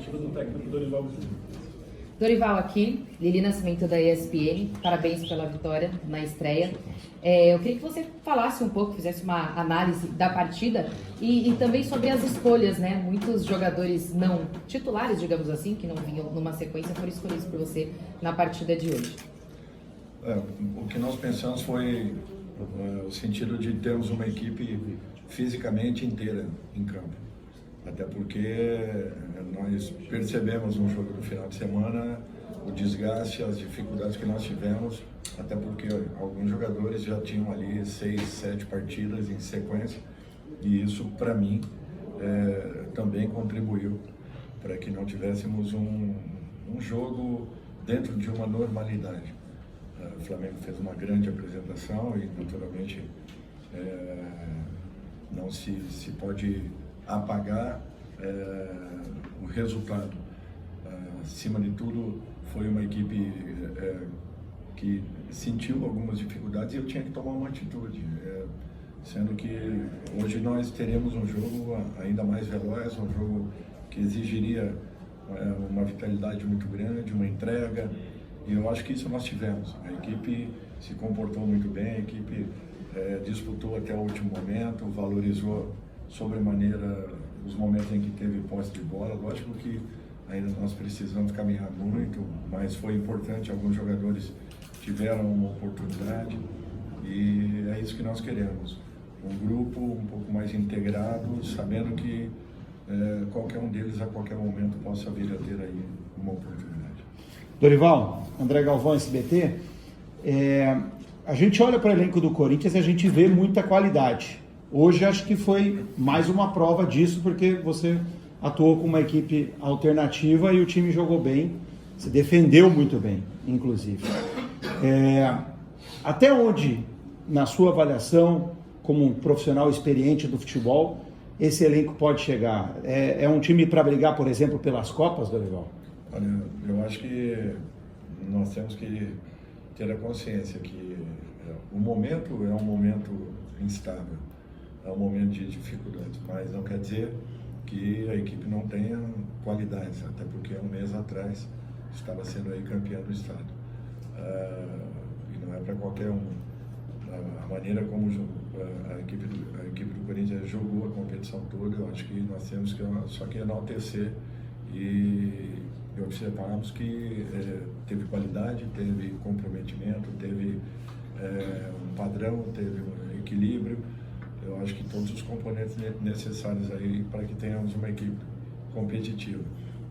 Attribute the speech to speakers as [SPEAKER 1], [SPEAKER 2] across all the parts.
[SPEAKER 1] perspectiva do técnico Dorival Júnior.
[SPEAKER 2] Dorival aqui, Lili Nascimento da ESPN, parabéns pela vitória na estreia. Eu queria que você falasse um pouco, fizesse uma análise da partida e também sobre as escolhas, né? Muitos jogadores não titulares, digamos assim, que não vinham numa sequência, foram escolhidos por você na partida de hoje.
[SPEAKER 3] O que nós pensamos foi o sentido de termos uma equipe fisicamente inteira em campo. Até porque nós percebemos no jogo do final de semana o desgaste, as dificuldades que nós tivemos, até porque alguns jogadores já tinham ali 6, 7 partidas em sequência, e isso, para mim, também contribuiu para que não tivéssemos um jogo dentro de uma normalidade. O Flamengo fez uma grande apresentação e, naturalmente, não se pode apagar o resultado. Acima de tudo, foi uma equipe que sentiu algumas dificuldades e eu tinha que tomar uma atitude, sendo que hoje nós teremos um jogo ainda mais veloz, um jogo que exigiria uma vitalidade muito grande, uma entrega, e eu acho que isso nós tivemos. A equipe se comportou muito bem, a equipe disputou até o último momento, valorizou sobremaneira os momentos em que teve posse de bola. Lógico que ainda nós precisamos caminhar muito, mas foi importante, alguns jogadores tiveram uma oportunidade e é isso que nós queremos. Um grupo um pouco mais integrado, sabendo que qualquer um deles a qualquer momento possa vir a ter aí uma oportunidade.
[SPEAKER 4] Dorival, André Galvão, SBT, a gente olha para o elenco do Corinthians e a gente vê muita qualidade. Hoje acho que foi mais uma prova disso, porque você atuou com uma equipe alternativa e o time jogou bem, se defendeu muito bem, inclusive. Até onde, na sua avaliação, como um profissional experiente do futebol, esse elenco pode chegar? É um time para brigar, por exemplo, pelas Copas, Dorival?
[SPEAKER 3] Olha, eu acho que nós temos que ter a consciência que o momento é um momento instável, é um momento de dificuldades, mas não quer dizer que a equipe não tenha qualidades, até porque um mês atrás estava sendo aí campeã do estado. E não é para qualquer um. A maneira como a equipe do Corinthians jogou a competição toda, eu acho que nós temos que só que enaltecer e observarmos que teve qualidade, teve comprometimento, teve um padrão, teve um equilíbrio. Eu acho que todos os componentes necessários aí para que tenhamos uma equipe competitiva.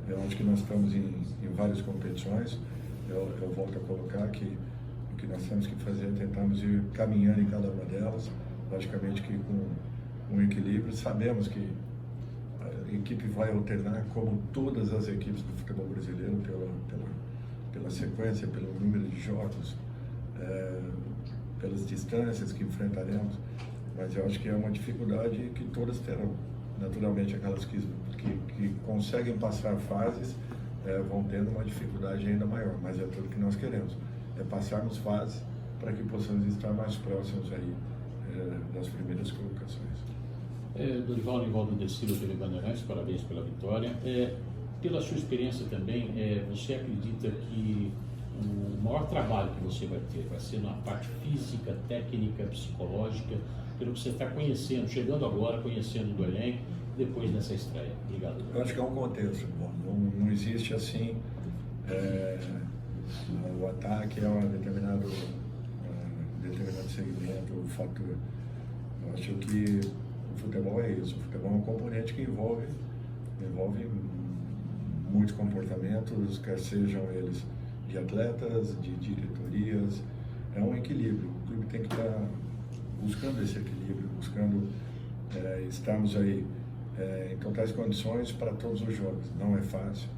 [SPEAKER 3] Eu acho que nós estamos em várias competições. Eu volto a colocar que o que nós temos que fazer é tentarmos ir caminhando em cada uma delas, logicamente que com um equilíbrio. Sabemos que a equipe vai alternar, como todas as equipes do futebol brasileiro, pela sequência, pelo número de jogos, pelas distâncias que enfrentaremos. Mas eu acho que é uma dificuldade que todas terão. Naturalmente, aquelas que conseguem passar fases vão tendo uma dificuldade ainda maior, mas é tudo que nós queremos, é passarmos fases para que possamos estar mais próximos aí das primeiras colocações.
[SPEAKER 5] Dorival Nivaldo Decilo, TV Bandeirantes, parabéns pela vitória. Pela sua experiência também, você acredita que o maior trabalho que você vai ter vai ser na parte física, técnica, psicológica, pelo que você está conhecendo, chegando agora, conhecendo do elenco, depois dessa estreia? Obrigado.
[SPEAKER 3] Eu acho que é um contexto. Não existe assim, o ataque é um determinado segmento, o fator. Eu acho que o futebol é isso. O futebol é um componente que envolve muitos comportamentos, quer sejam eles de atletas, de diretorias. É um equilíbrio. O clube tem que estar buscando esse equilíbrio, buscando estarmos aí em totais condições para todos os jogos. Não é fácil.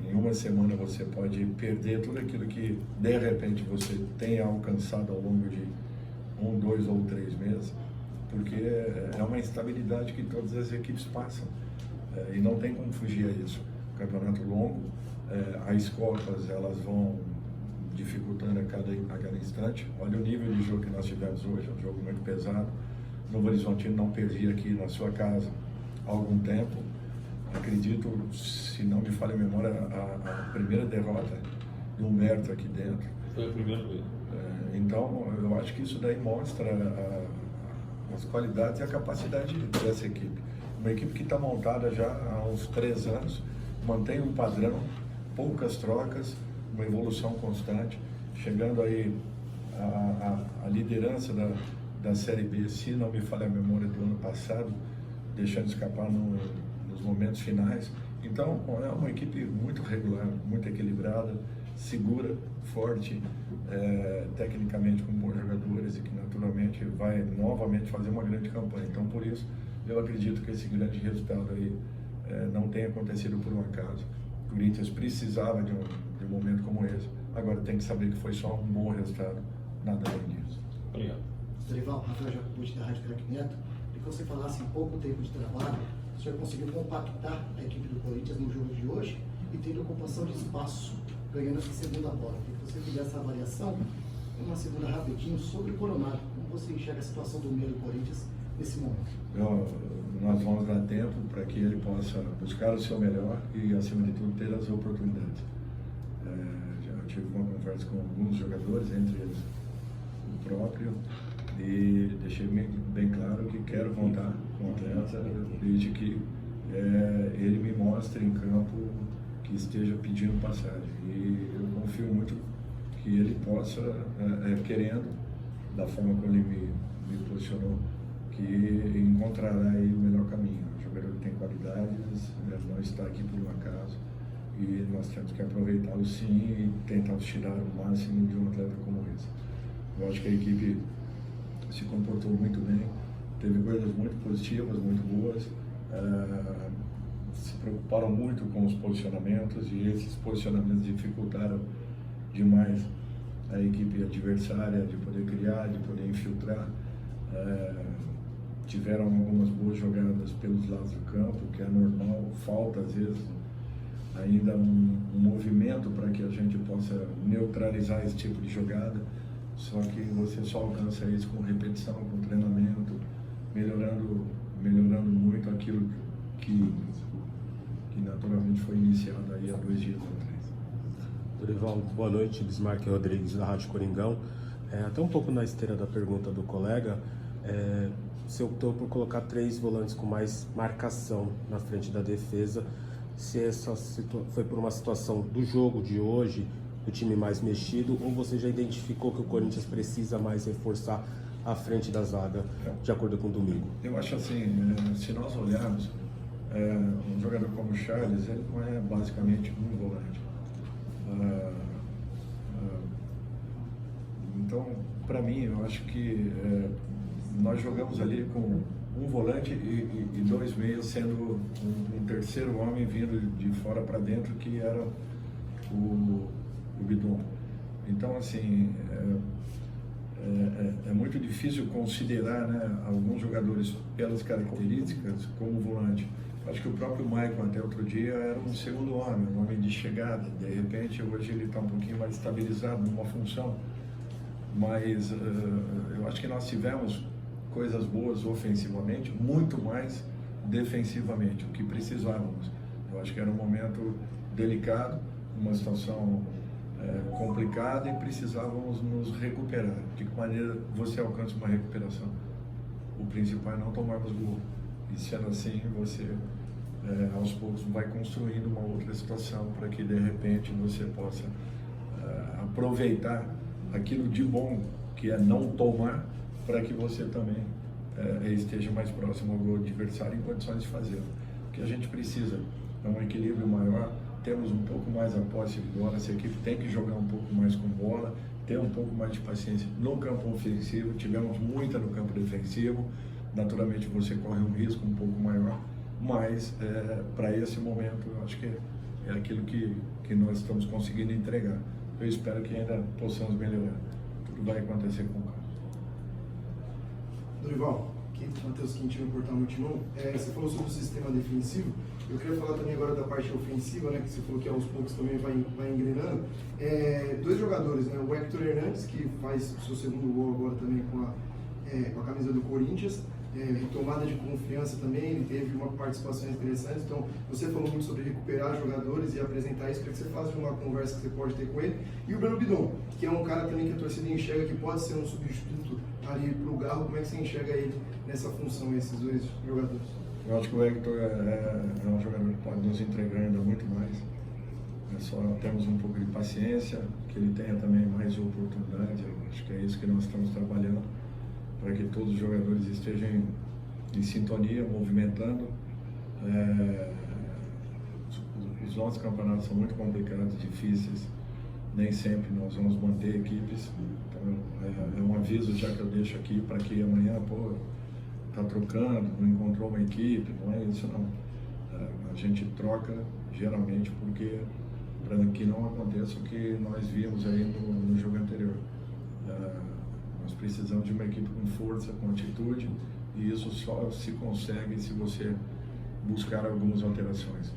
[SPEAKER 3] Em uma semana você pode perder tudo aquilo que de repente você tenha alcançado ao longo de 1, 2 ou 3 meses, porque é uma instabilidade que todas as equipes passam e não tem como fugir a isso. Campeonato longo, as Copas elas vão dificultando a cada instante. Olha o nível de jogo que nós tivemos hoje, é um jogo muito pesado. Novo Horizontino não perdia aqui na sua casa há algum tempo. acredito, se não me falha a memória, a primeira derrota do Humberto aqui dentro.
[SPEAKER 5] Foi a primeira vez.
[SPEAKER 3] Então, eu acho que isso daí mostra as qualidades e a capacidade dessa equipe. Uma equipe que está montada já há uns 3 anos, mantém um padrão, poucas trocas, uma evolução constante, chegando aí a liderança da Série B, se não me falha a memória, do ano passado, deixando escapar nos momentos finais. Então, é uma equipe muito regular, muito equilibrada, segura, forte, tecnicamente com bons jogadores e que naturalmente vai novamente fazer uma grande campanha. Então, por isso, eu acredito que esse grande resultado aí não tenha acontecido por um acaso. O Corinthians precisava de um momento como esse. Agora tem que saber que foi só um bom resultado, nada além disso.
[SPEAKER 5] Obrigado.
[SPEAKER 1] Dorival, Rafael Jacobucci da Rádio Craque Neto, e que você falasse em pouco tempo de trabalho, o senhor conseguiu compactar a equipe do Corinthians no jogo de hoje e tendo ocupação de espaço, ganhando essa segunda bola. Que você fizesse essa avaliação, uma segunda rapidinho sobre o Coronado. Como você enxerga a situação do meio do Corinthians nesse momento?
[SPEAKER 3] Nós vamos dar tempo para que ele possa buscar o seu melhor e, acima de tudo, ter as oportunidades. Já tive uma conversa com alguns jogadores, entre eles o próprio, e deixei bem claro que quero contar com o atleta desde que ele me mostre em campo que esteja pedindo passagem. E eu confio muito que ele possa, querendo, da forma como ele me posicionou, que encontrará aí o melhor caminho. O jogador que tem qualidades, não está aqui por um acaso, e nós temos que aproveitá-lo sim e tentar tirar o máximo de um atleta como esse. Eu acho que a equipe se comportou muito bem, teve coisas muito positivas, muito boas, se preocuparam muito com os posicionamentos e esses posicionamentos dificultaram demais a equipe adversária de poder criar, de poder infiltrar. Tiveram algumas boas jogadas pelos lados do campo, que é normal, falta às vezes ainda um movimento para que a gente possa neutralizar esse tipo de jogada, só que você só alcança isso com repetição, com treinamento, melhorando muito aquilo que naturalmente foi iniciado aí há 2 dias atrás.
[SPEAKER 6] Dorival, boa noite, Bismarck Rodrigues da Rádio Coringão. Até um pouco na esteira da pergunta do colega, você optou por colocar 3 volantes com mais marcação na frente da defesa. Se essa foi por uma situação do jogo de hoje, do time mais mexido, ou você já identificou que o Corinthians precisa mais reforçar a frente da zaga, de acordo com o domingo?
[SPEAKER 3] Eu acho assim, se nós olharmos, um jogador como o Charles, ele não é basicamente um volante. Então, para mim, eu acho que nós jogamos ali com um volante e 2 meias, sendo um terceiro homem vindo de fora para dentro, que era o Bidon. Então, assim, é muito difícil considerar, né, alguns jogadores pelas características como volante. Acho que o próprio Maicon até outro dia era um segundo homem, um homem de chegada. De repente, hoje ele está um pouquinho mais estabilizado numa função. Mas eu acho que nós tivemos coisas boas ofensivamente, muito mais defensivamente, o que precisávamos. Eu acho que era um momento delicado, uma situação complicada e precisávamos nos recuperar. De que maneira você alcança uma recuperação? O principal é não tomarmos gol. E sendo assim, você aos poucos vai construindo uma outra situação para que de repente você possa aproveitar aquilo de bom que é não tomar, para que você também esteja mais próximo ao gol adversário em condições de fazê-lo. O que a gente precisa é um equilíbrio maior, temos um pouco mais a posse de bola, essa equipe tem que jogar um pouco mais com bola, ter um pouco mais de paciência no campo ofensivo, tivemos muita no campo defensivo, naturalmente você corre um risco um pouco maior, mas para esse momento eu acho que é aquilo que nós estamos conseguindo entregar. Eu espero que ainda possamos melhorar. Tudo vai acontecer com o carro.
[SPEAKER 7] Dorival, aqui Matheus Quintino, Portal Multimão. Você falou sobre o sistema defensivo. Eu queria falar também agora da parte ofensiva, né, que você falou que aos poucos também vai engrenando. 2 jogadores, né, o Hector Hernandes, que faz o seu segundo gol agora também com a com a camisa do Corinthians, retomada de confiança também, ele teve uma participação interessante. Então, você falou muito sobre recuperar jogadores e apresentar isso, queria que você faça uma conversa que você pode ter com ele. E o Breno Bidon, que é um cara também que a torcida enxerga que pode ser um substituto ali para o Garro, como é que você enxerga ele nessa função, esses dois jogadores?
[SPEAKER 3] Eu acho que o Hector é um jogador que pode nos entregar ainda muito mais. Só temos um pouco de paciência, que ele tenha também mais oportunidade. Eu acho que é isso que nós estamos trabalhando, para que todos os jogadores estejam em sintonia, movimentando. Os nossos campeonatos são muito complicados, difíceis, nem sempre nós vamos manter equipes. Então, é um aviso já que eu deixo aqui para que amanhã, está trocando, não encontrou uma equipe, não é isso não. A gente troca geralmente porque para que não aconteça o que nós vimos aí no jogo anterior. Nós precisamos de uma equipe com força, com atitude, e isso só se consegue se você buscar algumas alterações.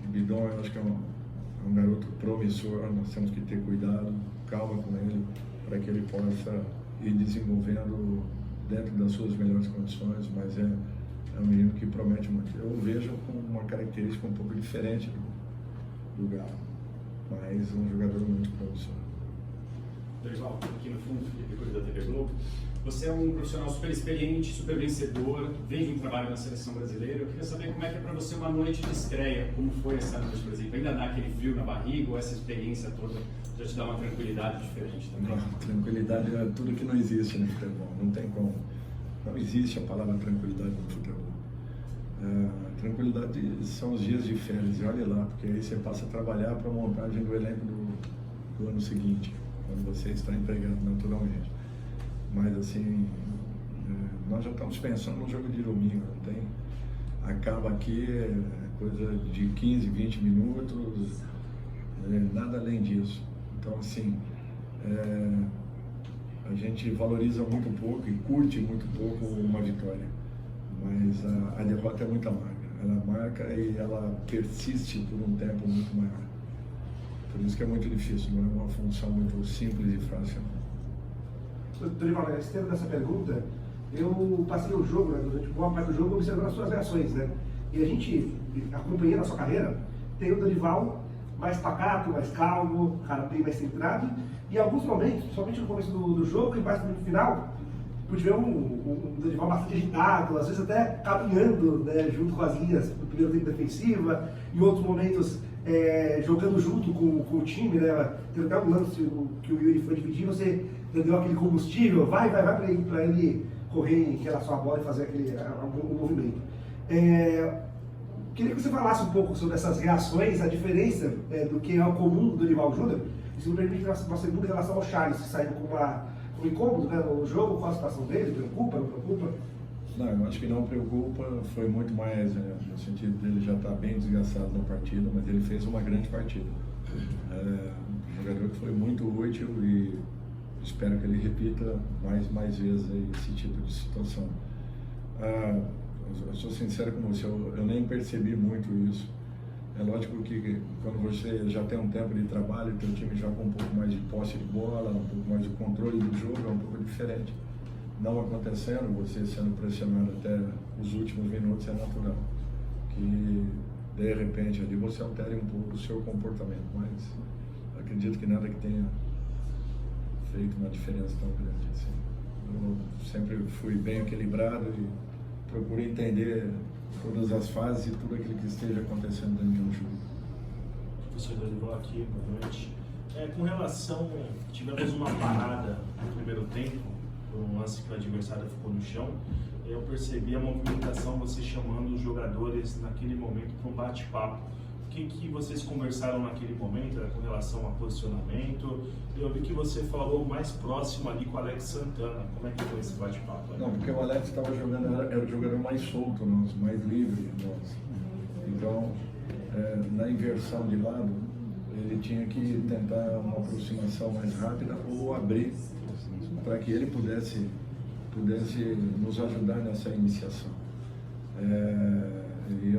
[SPEAKER 3] O Bidon, eu acho que é um garoto promissor, nós temos que ter cuidado, calma com ele, para que ele possa ir desenvolvendo dentro das suas melhores condições, mas é um menino que promete muito. Eu vejo com uma característica um pouco diferente do Garro, mas um jogador muito promissor.
[SPEAKER 8] Dorival, aqui no fundo, Felipe Cury da TV Globo. Você é um profissional super experiente, super vencedor, vem de um trabalho na seleção brasileira. Eu queria saber como é que é para você uma noite de estreia, como foi essa noite, por exemplo? Ainda dá aquele frio na barriga ou essa experiência toda já te dá uma tranquilidade diferente também?
[SPEAKER 3] Não, tranquilidade é tudo que não existe no futebol, não tem como. Não existe a palavra tranquilidade no futebol. Tranquilidade são os dias de férias, e olha lá, porque aí você passa a trabalhar para a montagem do elenco do ano seguinte, quando você está empregado naturalmente. Mas assim, nós já estamos pensando no jogo de domingo, não tem? Acaba aqui, coisa de 15, 20 minutos, nada além disso. Então assim, a gente valoriza muito pouco e curte muito pouco uma vitória, mas a derrota é muito amarga. Ela marca e ela persiste por um tempo muito maior. Por isso que é muito difícil, não é uma função muito simples e fácil.
[SPEAKER 9] Dorival, a esteira dessa pergunta, eu passei o jogo, durante boa parte do jogo, observando as suas reações, né? E a gente, acompanhando a sua carreira, tem o Dorival mais pacato, mais calmo, cara bem mais centrado, e em alguns momentos, principalmente no começo do jogo e mais no final, pude ver um Dorival bastante agitado, às vezes até caminhando, né, junto com as linhas do primeiro tempo defensiva, em outros momentos jogando junto com o time, né? Tem até um lance que o Yuri foi dividir, você deu aquele combustível, vai para ele correr em relação à bola e fazer aquele movimento. Queria que você falasse um pouco sobre essas reações, a diferença do que é o comum do Dorival Júnior, e se me permite uma segunda em relação ao Charles, que saiu com um incômodo, né, no jogo, com a situação dele, preocupa, não preocupa?
[SPEAKER 3] Não, eu acho que não preocupa, foi muito mais, no sentido dele já estar bem desgastado na partida, mas ele fez uma grande partida. Um jogador que foi muito útil e espero que ele repita mais vezes aí esse tipo de situação. Eu sou sincero com você, eu nem percebi muito isso. É lógico que quando você já tem um tempo de trabalho, teu time já com um pouco mais de posse de bola, um pouco mais de controle do jogo, é um pouco diferente. Não acontecendo, você sendo pressionado até os últimos minutos é natural. Que de repente ali você altere um pouco o seu comportamento, mas acredito que nada que tenha feito uma diferença tão grande assim. Eu sempre fui bem equilibrado e procurei entender todas as fases e tudo aquilo que esteja acontecendo dentro de um jogo.
[SPEAKER 10] Professor Dorival aqui, boa noite. Com relação, tivemos uma parada no primeiro tempo, por um lance que o adversário ficou no chão. Eu percebi a movimentação, você chamando os jogadores naquele momento para um bate-papo. O que vocês conversaram naquele momento com relação a posicionamento? Eu vi que você falou mais próximo ali com o Alex Santana. Como é que foi esse bate-papo?
[SPEAKER 3] Não, porque o Alex estava jogando, era o jogador mais solto nosso, mais livre nosso. Então, na inversão de lado, ele tinha que tentar uma aproximação mais rápida ou abrir para que ele pudesse nos ajudar nessa iniciação. E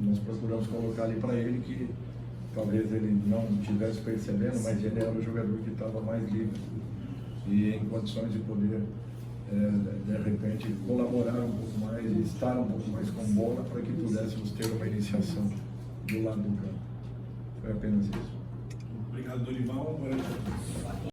[SPEAKER 3] nós procuramos colocar ali para ele que talvez ele não estivesse percebendo, mas ele era o jogador que estava mais livre e em condições de poder de repente, colaborar um pouco mais e estar um pouco mais com bola para que pudéssemos ter uma iniciação do lado do campo. Foi apenas isso.
[SPEAKER 10] Obrigado, Dorival. Agora